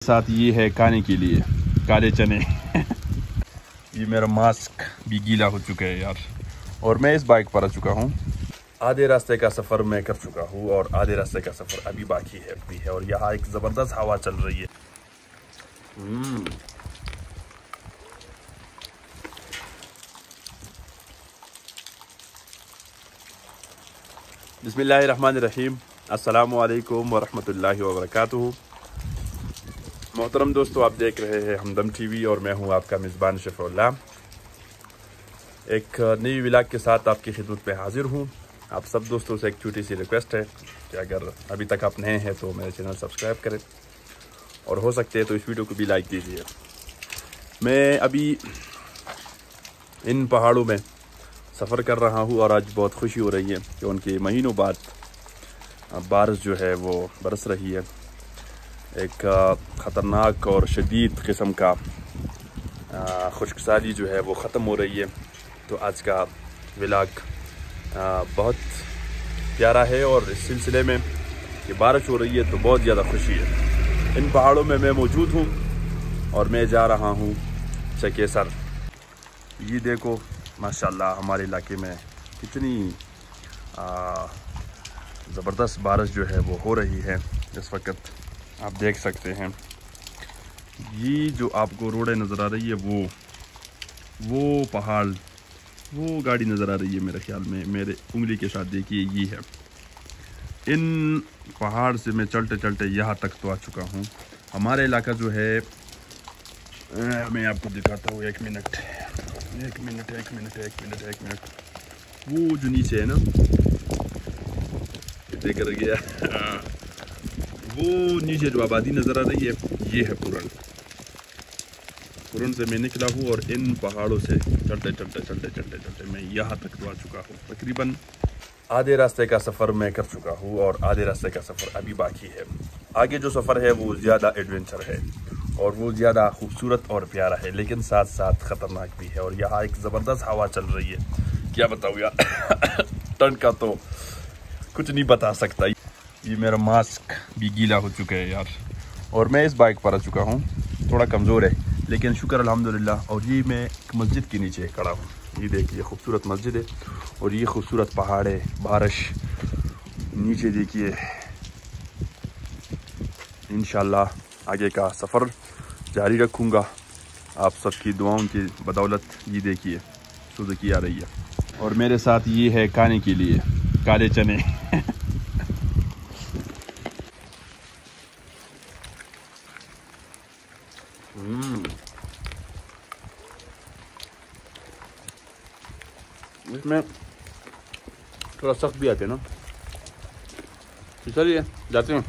साथ ये है खाने के लिए काले चने। ये मेरा मास्क भी गीला हो चुका है यार। और मैं इस बाइक पर आ चुका हूँ। आधे रास्ते का सफ़र मैं कर चुका हूँ और आधे रास्ते का सफ़र अभी बाकी है और यहाँ एक ज़बरदस्त हवा चल रही है। बिस्मिल्लाहिर्रहमानिर्रहीम। अस्सलामु अलैकुम वरहमतुल्लाहि वबरकातुहू। मोहतरम दोस्तों, आप देख रहे हैं हमदम टीवी और मैं हूं आपका मेज़बान शफ़ीउल्लाह। एक नई व्लॉग के साथ आपकी खिदमत पे हाजिर हूं। आप सब दोस्तों से एक छोटी सी रिक्वेस्ट है कि अगर अभी तक आप नए हैं तो मेरे चैनल सब्सक्राइब करें और हो सकते हैं तो इस वीडियो को भी लाइक कीजिए। मैं अभी इन पहाड़ों में सफ़र कर रहा हूँ और आज बहुत खुशी हो रही है कि उनके महीनों बाद बारिश जो है वो बरस रही है। एक ख़तरनाक और शदीद किस्म का खुश्कसाली जो है वो ख़त्म हो रही है। तो आज का व्लॉग बहुत प्यारा है और इस सिलसिले में कि बारिश हो रही है तो बहुत ज़्यादा खुशी है। इन पहाड़ों में मैं मौजूद हूँ और मैं जा रहा हूँ चकेसर। ये देखो माशाल्लाह हमारे इलाके में कितनी ज़बरदस्त बारिश जो है वो हो रही है इस वक्त। आप देख सकते हैं ये जो आपको रोडें नज़र आ रही है वो पहाड़, वो गाड़ी नज़र आ रही है मेरे ख्याल में, मेरे उंगली के साथ देखिए ये है। इन पहाड़ से मैं चलते चलते यहाँ तक तो आ चुका हूँ। हमारा इलाका जो है मैं आपको दिखाता हूँ। एक मिनट। वो जो नीचे है ना, देख गया वो नीचे जो आबादी नज़र आ रही है ये है पुरन से मैं निकला हूँ और इन पहाड़ों से चलते मैं यहाँ तक तो आ चुका हूँ। तकरीबन आधे रास्ते का सफ़र मैं कर चुका हूँ और आधे रास्ते का सफ़र अभी बाकी है। आगे जो सफ़र है वो ज़्यादा एडवेंचर है और वो ज़्यादा खूबसूरत और प्यारा है, लेकिन साथ साथ ख़तरनाक भी है। और यहाँ एक ज़बरदस्त हवा चल रही है, क्या बताऊँ यार। ठंड का तो कुछ नहीं बता सकता। ये मेरा मास्क भी गीला हो चुका है यार। और मैं इस बाइक पर आ चुका हूँ, थोड़ा कमज़ोर है लेकिन शुक्र अल्हम्दुलिल्लाह। और ये मैं एक मस्जिद के नीचे खड़ा हूँ। ये देखिए खूबसूरत मस्जिद है और ये खूबसूरत पहाड़ है, बारिश नीचे देखिए। इंशाल्लाह आगे का सफ़र जारी रखूँगा आप सबकी दुआओं की बदौलत। ये देखिए सुजुकी आ रही है और मेरे साथ ये है खाने के लिए काले चने। इसमें थोड़ा सख्त भी आते हैं ना, इसलिए जाते हैं।